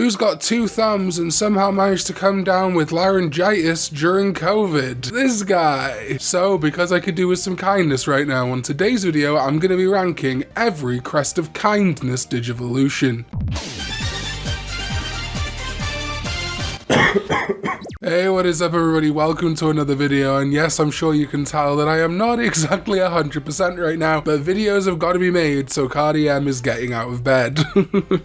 Who's got 2 thumbs and somehow managed to come down with laryngitis during COVID? This guy. So, because I could do with some kindness right now, on today's video, I'm going to be ranking every Crest of Kindness Digivolution. Hey, what is up everybody? Welcome to another video, and yes, I'm sure you can tell that I am not exactly 100% right now, but videos have got to be made, so Cardi-M is getting out of bed.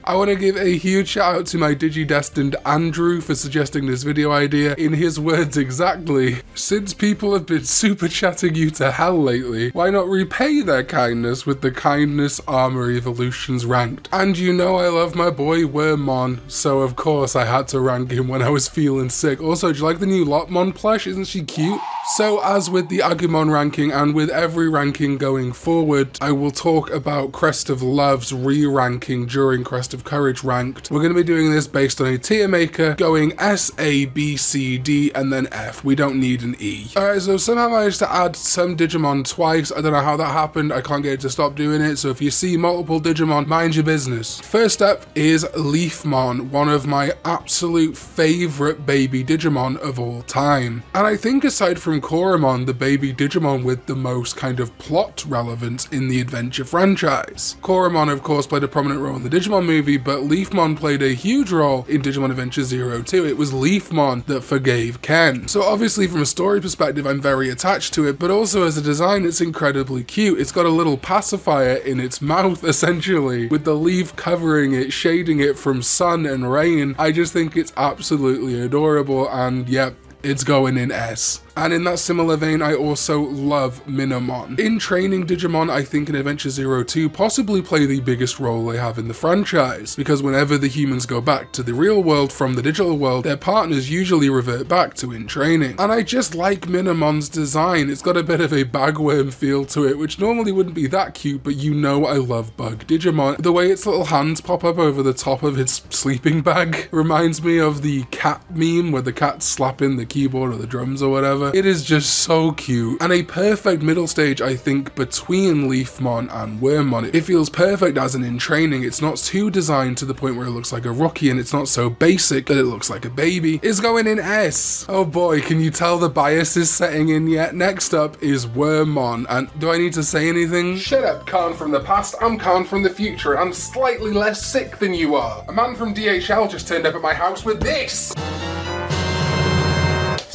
I want to give a huge shout out to my Digidestined Andrew for suggesting this video idea. In his words exactly, since people have been super chatting you to hell lately, why not repay their kindness with the Kindness Armor Evolutions ranked? And you know I love my boy Wormmon, so of course I had to rank him when I was feeling sick. Also, do you like the new Lotmon plush? Isn't she cute? So as with the Agumon ranking and with every ranking going forward, I will talk about Crest of Love's re-ranking during Crest of Courage ranked. We're going to be doing this based on a tier maker going S, A, B, C, D, and then F. We don't need an E. Alright, so somehow I managed to add some Digimon twice. I don't know how that happened. I can't get it to stop doing it. So if you see multiple Digimon, mind your business. First up is Leafmon, one of my absolute favorite baby Digimon of all time. And I think aside from Koromon, the baby Digimon with the most kind of plot relevance in the adventure franchise. Koromon of course played a prominent role in the Digimon movie, but Leafmon played a huge role in Digimon Adventure 02. It was Leafmon that forgave Ken. So obviously from a story perspective I'm very attached to it, but also as a design it's incredibly cute. It's got a little pacifier in its mouth essentially, with the leaf covering it, shading it from sun and rain. I just think it's absolutely adorable, and yep, it's going in S. And in that similar vein, I also love Minamon. In training Digimon, I think in Adventure 02 possibly play the biggest role they have in the franchise, because whenever the humans go back to the real world from the digital world, their partners usually revert back to in training. And I just like Minamon's design. It's got a bit of a bagworm feel to it, which normally wouldn't be that cute, but you know I love bug Digimon. The way its little hands pop up over the top of its sleeping bag reminds me of the cat meme where the cat's slapping the keyboard or the drums or whatever. It is just so cute, and a perfect middle stage I think between Leafmon and Wormmon. It feels perfect as an in training. It's not too designed to the point where it looks like a rookie, and it's not so basic that it looks like a baby. It's going in S. Oh boy, can you tell the bias is setting in yet? Next up is Wormmon, and do I need to say anything? Shut up, Khan from the past. I'm Khan from the future. I'm slightly less sick than you are. A man from DHL just turned up at my house with this.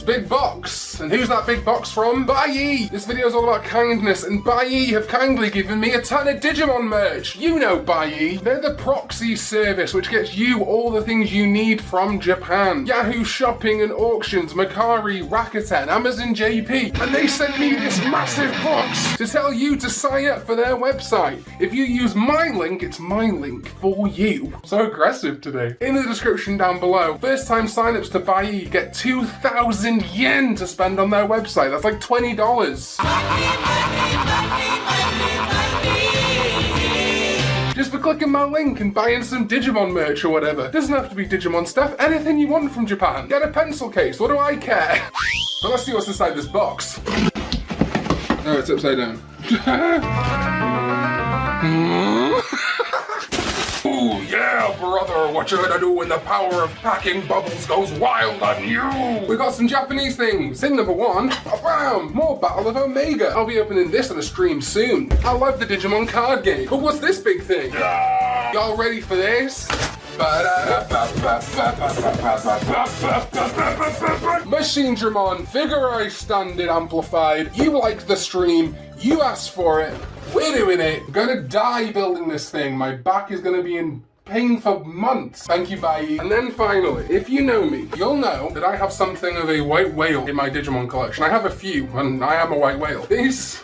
Big box. And who's that big box from? Buyee! This video is all about kindness, and Buyee have kindly given me a ton of Digimon merch. You know Buyee. They're the proxy service which gets you all the things you need from Japan. Yahoo Shopping and Auctions, Mercari, Rakuten, Amazon JP. And they sent me this massive box to tell you to sign up for their website. If you use my link, it's my link for you. So aggressive today. In the description down below, first time signups to Buyee get 2,000 yen to spend on their website. That's like $20. Just for clicking my link and buying some Digimon merch or whatever. Doesn't have to be Digimon stuff, anything you want from Japan. Get a pencil case, what do I care? But let's see what's inside this box. Oh, it's upside down. Ooh, yeah, brother, what you gonna do when the power of packing bubbles goes wild on you? We got some Japanese things. Thing number 1, bam, more Battle of Omega. I'll be opening this on a stream soon. I love the Digimon card game. But what's this big thing? Y'all ready for this? Machinedramon, Figure Standard Amplified. You liked the stream, you asked for it. We're doing it. I'm gonna die building this thing. My back is gonna be in pain for months. Thank you, Buyee. And then finally, if you know me, you'll know that I have something of a white whale in my Digimon collection. I have a few, and I am a white whale. This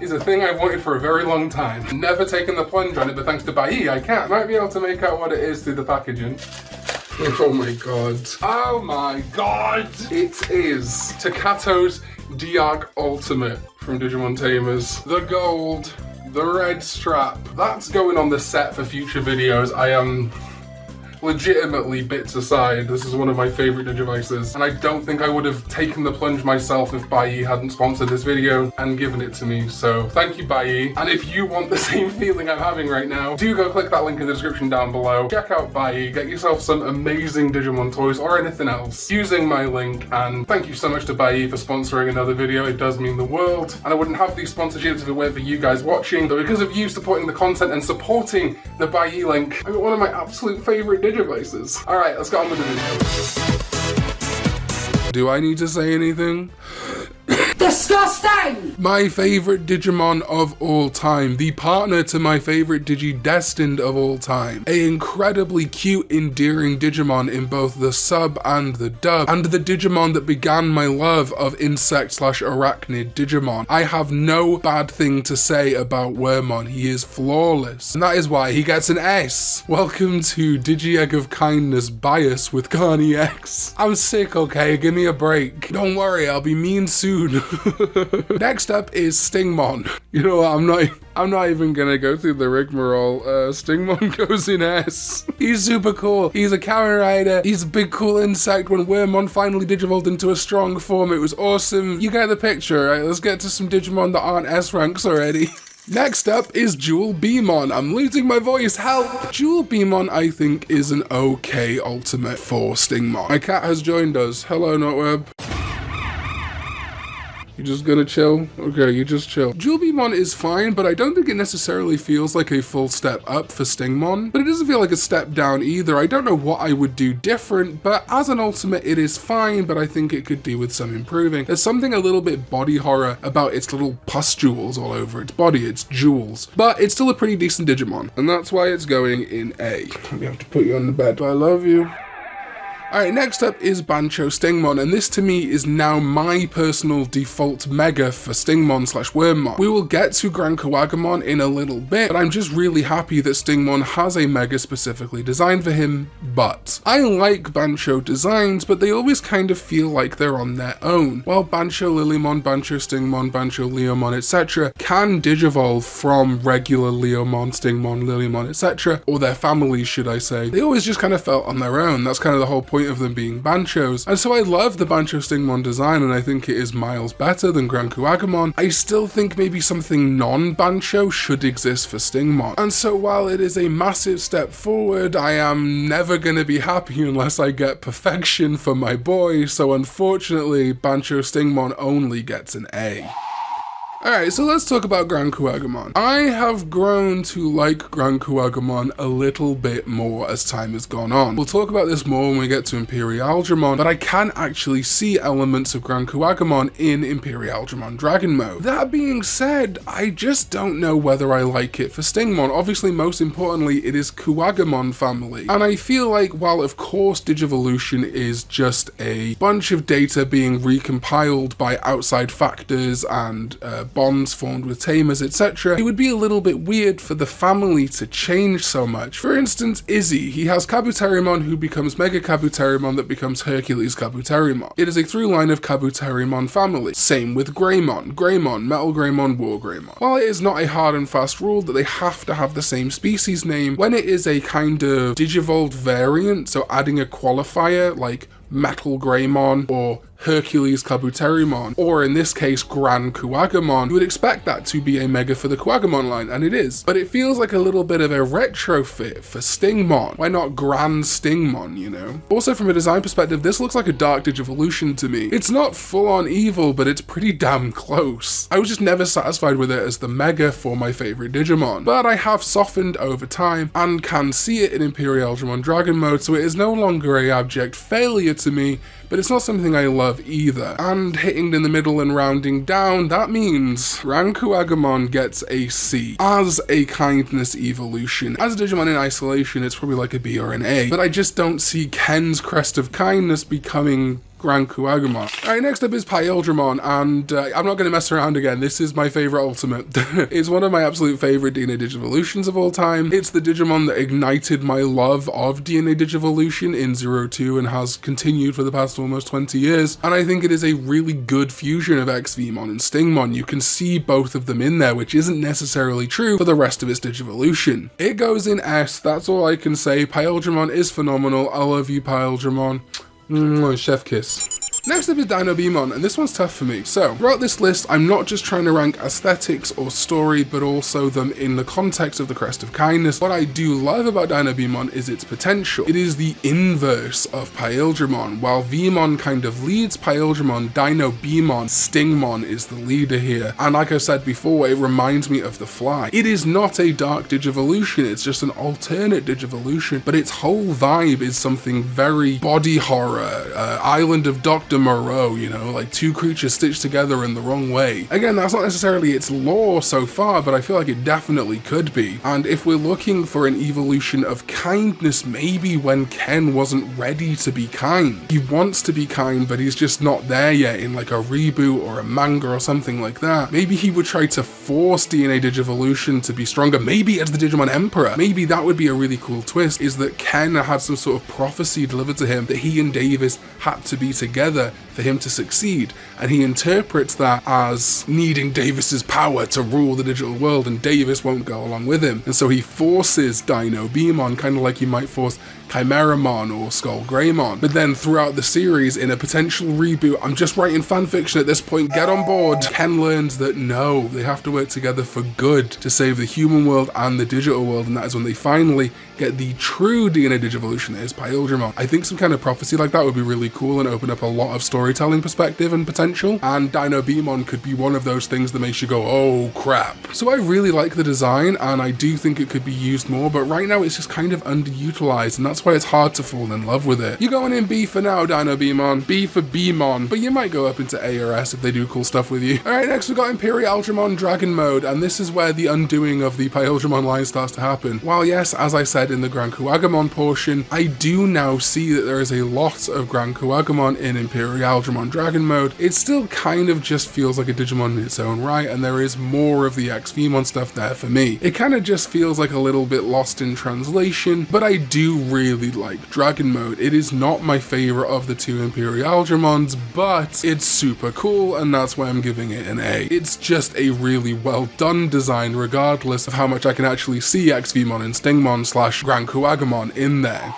is a thing I've wanted for a very long time. Never taken the plunge on it, but thanks to Buyee, I can. Might be able to make out what it is through the packaging. Oh my god. Oh my god! It is Takato's Digiegg Ultimate from Digimon Tamers. The gold, the red strap. That's going on the set for future videos. legitimately, bits aside, this is one of my favorite Digivices, and I don't think I would have taken the plunge myself if buyee hadn't sponsored this video and given it to me, so thank you, buyee. And if you want the same feeling I'm having right now, do go click that link in the description down below, check out buyee, get yourself some amazing Digimon toys or anything else using my link, and thank you so much to buyee for sponsoring another video. It does mean the world, and I wouldn't have these sponsorships if it weren't for you guys watching, but because of you supporting the content and supporting the buyee link, I got one of my absolute favorite Digivices. Alright, let's get on with the video. Do I need to say anything? Disgusting! My favorite Digimon of all time, the partner to my favorite Digidestined of all time, a incredibly cute, endearing Digimon in both the sub and the dub, and the Digimon that began my love of insect/arachnid Digimon. I have no bad thing to say about Wormmon. He is flawless, and that is why he gets an S. Welcome to Digiegg of Kindness bias with karnex. I'm sick, okay? Give me a break. Don't worry, I'll be mean soon. Next up is Stingmon. You know what, I'm not even gonna go through the rigmarole. Stingmon goes in S. He's super cool. He's a Kamen Rider. He's a big cool insect. When Wormmon finally digivolved into a strong form, it was awesome. You get the picture, right? Let's get to some Digimon that aren't S ranks already. Next up is Digivolution. I'm losing my voice, help! Digivolution, I think, is an okay ultimate for Stingmon. My cat has joined us. Hello, Notweb. You just gonna chill? Okay, you just chill. Digivolution is fine, but I don't think it necessarily feels like a full step up for Stingmon, but it doesn't feel like a step down either. I don't know what I would do different, but as an ultimate it is fine, but I think it could do with some improving. There's something a little bit body horror about its little pustules all over its body, its jewels, but it's still a pretty decent Digimon, and that's why it's going in A. We have to put you on the bed. I love you. Alright, next up is Bancho Stingmon, and this to me is now my personal default mega for Stingmon/Wormmon. We will get to Gran Kuwagamon in a little bit, but I'm just really happy that Stingmon has a mega specifically designed for him, but I like Bancho designs, but they always kind of feel like they're on their own. While Bancho Lilymon, Bancho Stingmon, Bancho Leomon, etc. can digivolve from regular Leomon, Stingmon, Lilymon, etc., or their families, should I say, they always just kind of felt on their own. That's kind of the whole point of them being Banchos, and so I love the Bancho Stingmon design, and I think it is miles better than Gran Kuwagamon. I still think maybe something non-Bancho should exist for Stingmon, and so while it is a massive step forward, I am never gonna be happy unless I get perfection for my boy, so unfortunately Bancho Stingmon only gets an A. Alright, so let's talk about Gran Kuwagamon. I have grown to like Gran Kuwagamon a little bit more as time has gone on. We'll talk about this more when we get to Imperialdramon, but I can actually see elements of Gran Kuwagamon in Imperialdramon Dragon Mode. That being said, I just don't know whether I like it for Stingmon. Obviously, most importantly, it is Kuwagamon family, and I feel like while of course Digivolution is just a bunch of data being recompiled by outside factors and bonds formed with tamers, etc., it would be a little bit weird for the family to change so much. For instance, Izzy, he has Kabuterimon who becomes Mega Kabuterimon that becomes Hercules Kabuterimon. It is a through line of Kabuterimon family. Same with Greymon, Metal Greymon, War Greymon. While it is not a hard and fast rule that they have to have the same species name, when it is a kind of digivolved variant, so adding a qualifier like Metal Greymon or Hercules Kabuterimon, or in this case Gran Kuwagamon, you would expect that to be a mega for the Kuwagamon line, and it is. But it feels like a little bit of a retrofit for Stingmon. Why not Gran Stingmon, you know? Also from a design perspective, this looks like a dark Digivolution to me. It's not full on evil, but it's pretty damn close. I was just never satisfied with it as the mega for my favorite Digimon, but I have softened over time and can see it in Imperialdramon Dragon Mode, so it is no longer a abject failure to me, but it's not something I love either. And hitting in the middle and rounding down, that means Gran Kuwagamon gets a C as a kindness evolution. As a Digimon in isolation, it's probably like a B or an A, but I just don't see Ken's Crest of Kindness becoming Gran Kuwagamon. Alright, next up is piledramon, and I'm not going to mess around again. This is my favorite ultimate. It's one of my absolute favorite DNA Digivolutions of all time. It's the Digimon that ignited my love of DNA Digivolution in 02 and has continued for the past almost 20 years. And I think it is a really good fusion of XVmon and Stingmon. You can see both of them in there, which isn't necessarily true for the rest of its Digivolution. It goes in S, that's all I can say. Piledramon is phenomenal. I love you, Piledramon. Chef kiss. Next up is dinobeamon, and this one's tough for me. So, throughout this list, I'm not just trying to rank aesthetics or story, but also them in the context of the Crest of Kindness. What I do love about dinobeamon is its potential. It is the inverse of piledramon. While Vmon kind of leads piledramon, dinobeamon, Stingmon is the leader here. And like I said before, it reminds me of the Fly. It is not a dark Digivolution, it's just an alternate Digivolution, but its whole vibe is something very body horror, Island of Dr. Moreau, you know, like two creatures stitched together in the wrong way. Again, that's not necessarily its lore so far, but I feel like it definitely could be. And if we're looking for an evolution of kindness, maybe when Ken wasn't ready to be kind. He wants to be kind, but he's just not there yet in like a reboot or a manga or something like that. Maybe he would try to force DNA Digivolution to be stronger, maybe as the Digimon Emperor. Maybe that would be a really cool twist, is that Ken had some sort of prophecy delivered to him that he and Davis had to be together for him to succeed, and he interprets that as needing Davis's power to rule the digital world, and Davis won't go along with him, and so he forces dinobeamon, kind of like you might force Chimeramon or Skullgreymon. But then throughout the series, in a potential reboot, I'm just writing fanfiction at this point, get on board, Ken learns that no, they have to work together for good to save the human world and the digital world, and that is when they finally get the true DNA Digivolution that is piledramon. I think some kind of prophecy like that would be really cool and open up a lot of storytelling perspective and potential, and dinobeamon could be one of those things that makes you go, oh crap. So I really like the design, and I do think it could be used more, but right now it's just kind of underutilized, and that's why it's hard to fall in love with it. You're going in B for now, dinobeamon. B for Beamon, but you might go up into A or S if they do cool stuff with you. Alright, next we've got Imperialdramon Dragon Mode, and this is where the undoing of the piledramon line starts to happen. While yes, as I said in the Gran Kuwagamon portion, I do now see that there is a lot of Gran Kuwagamon in Imperialdramon Dragon Mode. It still kind of just feels like a Digimon in its own right, and there is more of the XVmon stuff there for me. It kind of just feels like a little bit lost in translation, but I do really like Dragon Mode. It is not my favorite of the two Imperialdramons, but it's super cool, and that's why I'm giving it an A. It's just a really well done design, regardless of how much I can actually see XVmon and Stingmon / Gran Kuwagamon in there.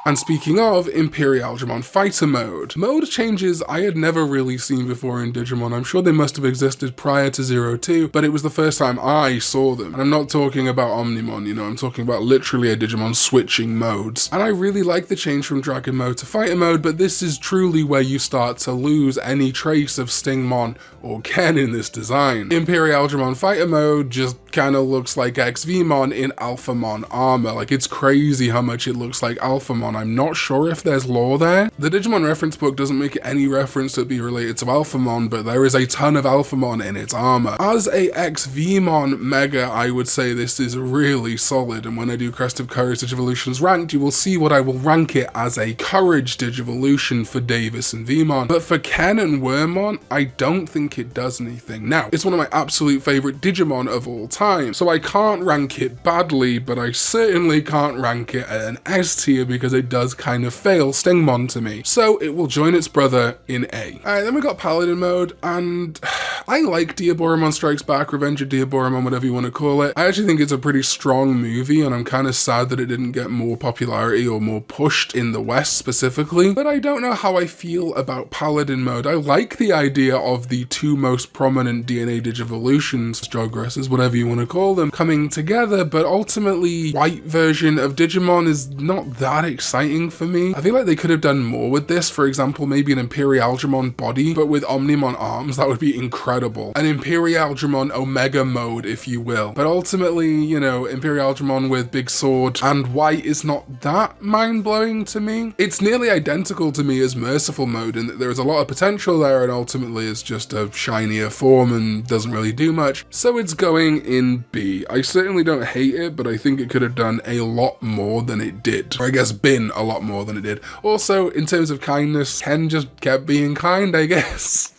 And speaking of Imperialdramon Fighter Mode, mode changes I had never really seen before in Digimon. I'm sure they must have existed prior to 02, but it was the first time I saw them. And I'm not talking about Omnimon, you know, I'm talking about literally a Digimon switching modes. And I really like the change from Dragon Mode to Fighter Mode, but this is truly where you start to lose any trace of Stingmon or Ken in this design. Imperialdramon Fighter Mode just kind of looks like XVmon in Alphamon armor. Like, it's crazy how much it looks like Alphamon. I'm not sure if there's lore there. The Digimon reference book doesn't make any reference to it be related to Alphamon, but there is a ton of Alphamon in its armor. As a XVmon Mega, I would say this is really solid, and when I do Crest of Courage Digivolutions ranked, you will see what I will rank it as a Courage Digivolution for Davis and Vmon. But for Ken and Wormmon, I don't think it does anything. Now, it's one of my absolute favorite Digimon of all time, so I can't rank it badly, but I certainly can't rank it at an S tier because it does kind of fail Stingmon to me. So it will join its brother in A. Alright, then we got Paladin Mode, and I like Diaboromon Strikes Back, Revenge of Diaboromon, whatever you want to call it. I actually think it's a pretty strong movie, and I'm kind of sad that it didn't get more popularity or more pushed in the West specifically, but I don't know how I feel about Paladin Mode. I like the idea of the two most prominent DNA Digivolutions, Jogresses, whatever you want to call them, coming together, but ultimately, white version of Digimon is not that exciting for me. I feel like they could have done more with this. For example, maybe an Imperialdramon body, but with Omnimon arms. That would be incredible. An Imperialdramon Omega mode, if you will. But ultimately, you know, Imperialdramon with big sword and white is not that mind-blowing to me. It's nearly identical to me as Merciful Mode in that there is a lot of potential there, and ultimately it's just a shinier form and doesn't really do much. So it's going in B. I certainly don't hate it, but I think it could have done a lot more than it did. Or I guess bin. Ken a lot more than it did. Also, in terms of kindness, Ken just kept being kind, I guess.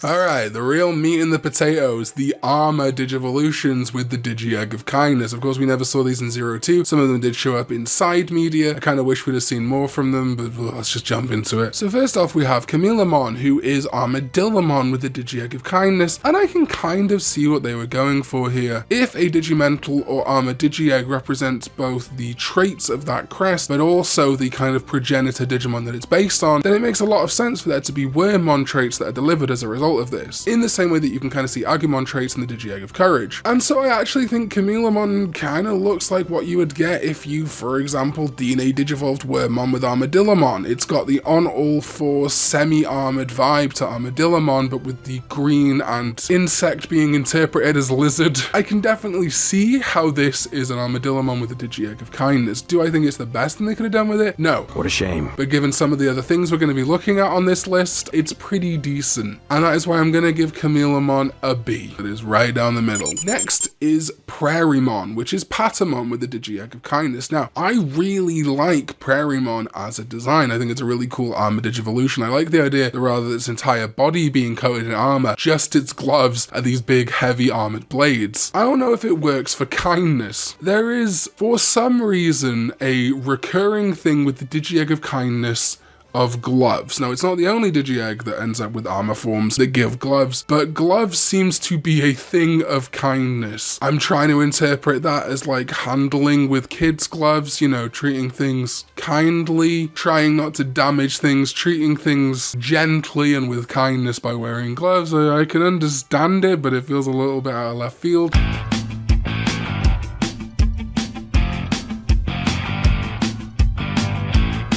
Alright, the real meat and the potatoes, the armor Digivolutions with the Digiegg of Kindness. Of course, we never saw these in 02. Some of them did show up in side media. I kind of wish we'd have seen more from them, but let's just jump into it. So first off, we have karnex, who is armadillomon with the Digiegg of Kindness, and I can kind of see what they were going for here. If a Digimental or armor Digiegg represents both the traits of that crest, but also the kind of progenitor Digimon that it's based on, then it makes a lot of sense for there to be wormmon traits that are delivered as a result of this, in the same way that you can kind of see Agumon traits in the Digiegg of Courage. And so I actually think karnex kind of looks like what you would get if you, for example, DNA Digivolved Wormmon with Armadillomon. It's got the on all fours semi-armored vibe to Armadillomon, but with the green and insect being interpreted as lizard. I can definitely see how this is an Armadillomon with the Digiegg of Kindness. Do I think it's the best thing they could have done with it? No. What a shame. But given some of the other things we're going to be looking at on this list, it's pretty decent. And that is why I'm going to give karnex a B. It is right down the middle. Next is prairiemon, which is patamon with the Digiegg of Kindness. Now, I really like prairiemon as a design. I think it's a really cool armor Digivolution. I like the idea that rather than its entire body being coated in armor, just its gloves are these big, heavy armored blades. I don't know if it works for kindness. There is, for some reason, a recurring thing with the Digiegg of Kindness of gloves. Now, it's not the only Digiegg that ends up with armor forms that give gloves, but gloves seems to be a thing of kindness. I'm trying to interpret that as like handling with kids' gloves, you know, treating things kindly, trying not to damage things, treating things gently and with kindness by wearing gloves. I can understand it, but it feels a little bit out of left field.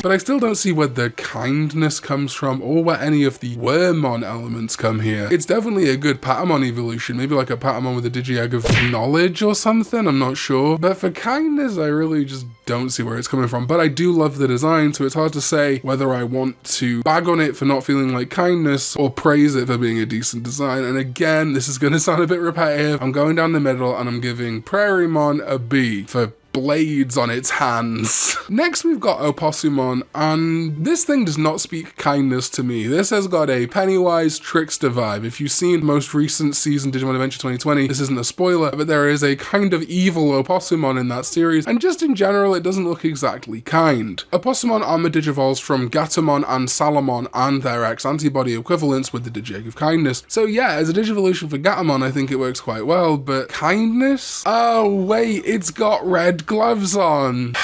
But I still don't see where the kindness comes from or where any of the wormmon elements come here. It's definitely a good Patamon evolution, maybe like a Patamon with a Digiegg of knowledge or something, I'm not sure. But for kindness, I really just don't see where it's coming from. But I do love the design, so it's hard to say whether I want to bag on it for not feeling like kindness or praise it for being a decent design. And again, this is going to sound a bit repetitive. I'm going down the middle and I'm giving prairiemon a B for blades on its hands. Next, we've got opossumon, and this thing does not speak kindness to me. This has got a Pennywise trickster vibe. If you've seen most recent season Digimon Adventure 2020, this isn't a spoiler, but there is a kind of evil opossumon in that series, and just in general, it doesn't look exactly kind. Opossumon armor digivolves from Gatomon and Salamon and their ex-antibody equivalents with the Digiegg of Kindness. So yeah, as a Digivolution for Gatomon, I think it works quite well, but kindness? Oh wait, it's got red gloves on.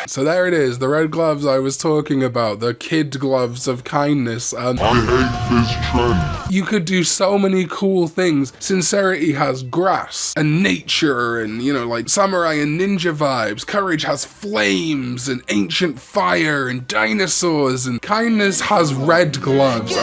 So there it is, the red gloves I was talking about, the kid gloves of kindness. And I hate this trend. You could do so many cool things. Sincerity has grass and nature and, you know, like samurai and ninja vibes. Courage has flames and ancient fire and dinosaurs, and kindness has red gloves.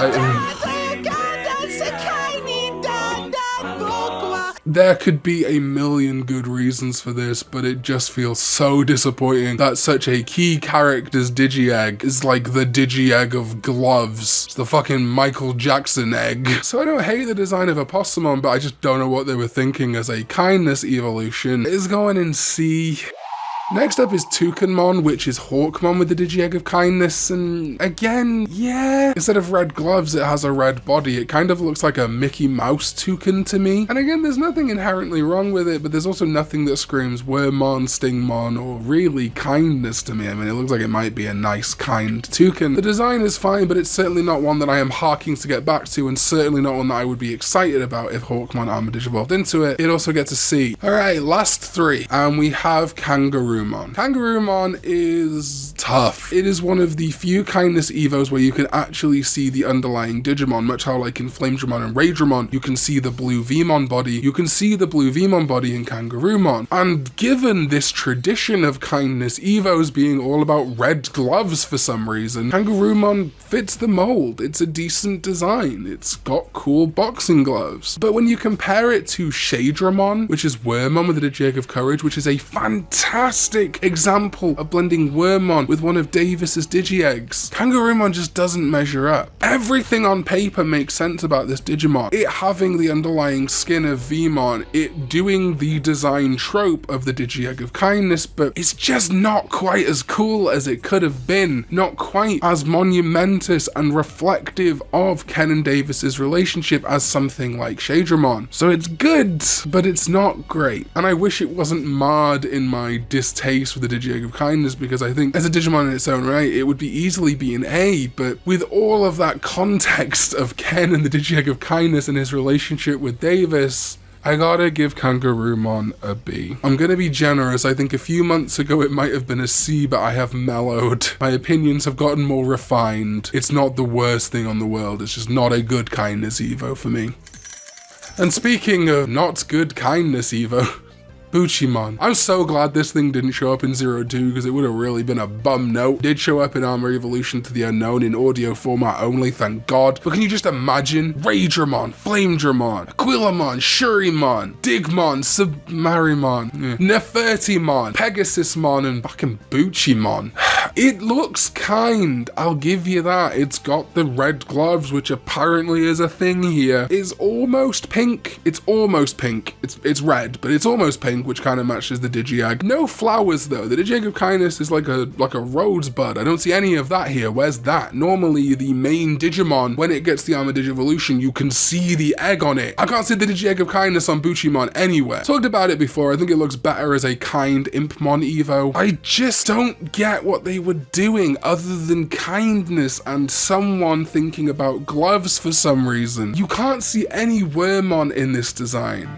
There could be a million good reasons for this, but it just feels so disappointing that such a key character's Digiegg is like the Digiegg of gloves. It's the fucking Michael Jackson egg. So I don't hate the design of opossumon, but I just don't know what they were thinking as a kindness evolution. It's going in C. Next up is toucanmon, which is Hawkmon with the Digiegg of Kindness, and again, yeah, instead of red gloves, it has a red body. It kind of looks like a Mickey Mouse toucan to me. And again, there's nothing inherently wrong with it, but there's also nothing that screams wormmon, Stingmon, or really kindness to me. I mean, it looks like it might be a nice, kind toucan. The design is fine, but it's certainly not one that I am harking to get back to, and certainly not one that I would be excited about if Hawkmon armor digivolved into it. It also gets a C. Alright, last three, and we have Kangaroomon. Kangaroomon is tough. It is one of the few kindness evos where you can actually see the underlying Digimon, much how like in Flamedramon and Raidramon, you can see the blue Vmon body. You can see the blue Vmon body in Kangaroomon. And given this tradition of kindness evos being all about red gloves for some reason, Kangaroomon fits the mold. It's a decent design. It's got cool boxing gloves. But when you compare it to Shadramon, which is Wormmon with the Digiegg of Courage, which is a fantastic fantastic example of blending Wormmon with one of Davis's Digieggs. Kangaroomon just doesn't measure up. Everything on paper makes sense about this Digimon. It having the underlying skin of Vmon, it doing the design trope of the Digiegg of Kindness, but it's just not quite as cool as it could have been. Not quite as monumentous and reflective of Ken and Davis's relationship as something like Shadramon. So it's good, but it's not great. And I wish it wasn't marred in my distaste with the Digiegg of Kindness, because I think as a Digimon in its own right, it would be easily be an A, but with all of that context of Ken and the Digiegg of Kindness and his relationship with Davis, I gotta give Kangaroomon a B. I'm gonna be generous. I think a few months ago it might have been a C, but I have mellowed. My opinions have gotten more refined. It's not the worst thing on the world. It's just not a good kindness Evo for me. And speaking of not good kindness Evo, boochymon. I'm so glad this thing didn't show up in 02 because it would have really been a bum note. It did show up in Armor Evolution to the Unknown in audio format only, thank God. But can you just imagine? Raidramon, Flamedramon, Aquilamon, Shurimon, Digmon, Submarimon, Nefertimon, Pegasusmon, and fucking boochymon. It looks kind, I'll give you that. It's got the red gloves, which apparently is a thing here. It's almost pink. It's almost pink. It's red, but it's almost pink, which kind of matches the Digiegg. No flowers though. The Digiegg of Kindness is like a rosebud. I don't see any of that here. Where's that? Normally the main Digimon, when it gets the Armor Digivolution, you can see the egg on it. I can't see the Digiegg of Kindness on boochymon anywhere. Talked about it before. I think it looks better as a kind Impmon Evo. I just don't get what they were doing other than kindness and someone thinking about gloves for some reason. You can't see any Wormmon in this design.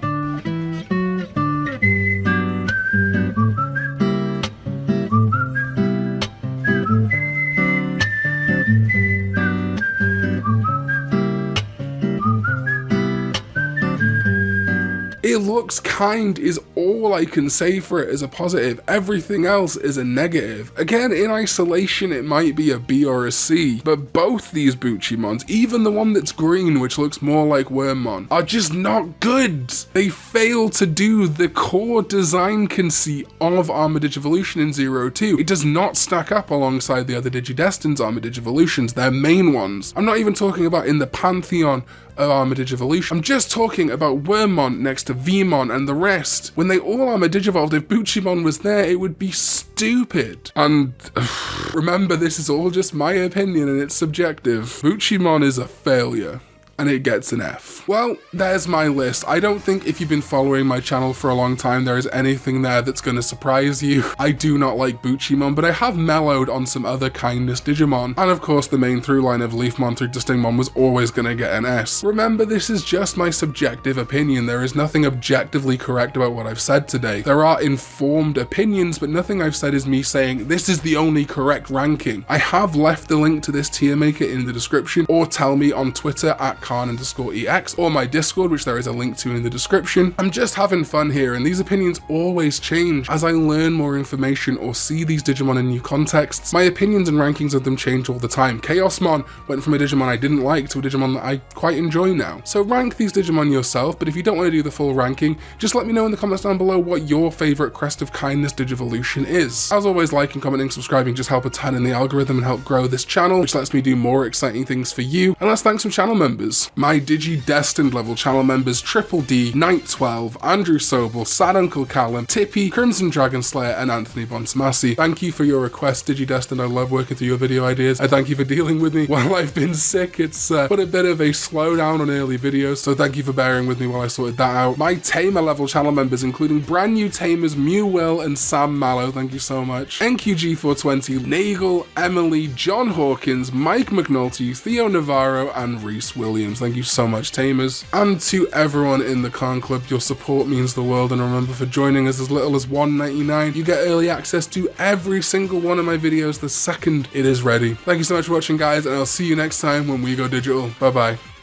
It looks kind is all I can say for it as a positive. Everything else is a negative. Again, in isolation, it might be a B or a C, but both these boochymons, even the one that's green, which looks more like Wormmon, are just not good. They fail to do the core design conceit of Armor Digivolution in 02. It does not stack up alongside the other Digidestined Armor Digivolutions, their main ones. I'm not even talking about in the pantheon of Armor Digivolution. I'm just talking about Wormmon next to Vmon and the rest. When they all Armor Digivolved, if boochymon was there, it would be stupid. And remember, this is all just my opinion and it's subjective. Boochymon is a failure. And it gets an F. Well, there's my list. I don't think if you've been following my channel for a long time, there is anything there that's gonna surprise you. I do not like boochymon, but I have mellowed on some other kindness Digimon. And of course, the main through line of Leafmon through to Stingmon was always gonna get an S. Remember, this is just my subjective opinion. There is nothing objectively correct about what I've said today. There are informed opinions, but nothing I've said is me saying this is the only correct ranking. I have left the link to this tier maker in the description, or tell me on Twitter at @Karn_EX, or my Discord, which there is a link to in the description. I'm just having fun here, and these opinions always change as I learn more information or see these Digimon in new contexts. My opinions and rankings of them change all the time. Chaosmon went from a Digimon I didn't like to a Digimon that I quite enjoy now. So rank these Digimon yourself, but if you don't want to do the full ranking, just let me know in the comments down below what your favorite Crest of Kindness Digivolution is. As always, liking, commenting, subscribing just help a ton in the algorithm and help grow this channel, which lets me do more exciting things for you. And let's thank some channel members. My Digidestined level channel members: Triple D, Knight 12, Andrew Soble, Sad Uncle Callum, Tippy, Crimson Dragon Slayer, and Anthony Bonsamasi. Thank you for your request, Digidestined. I love working through your video ideas. I thank you for dealing with me while I've been sick. It's put a bit of a slowdown on early videos, so thank you for bearing with me while I sorted that out. My Tamer level channel members, including brand new Tamers Mew Will and Sam Mallow, thank you so much. NQG420, Nagel, Emily, John Hawkins, Mike McNulty, Theo Navarro, and Reese Williams. Thank you so much, Tamers. And to everyone in the Karn Club, your support means the world, and remember, for joining us as little as $1.99, you get early access to every single one of my videos the second it is ready. Thank you so much for watching, guys, and I'll see you next time when we go digital. Bye bye.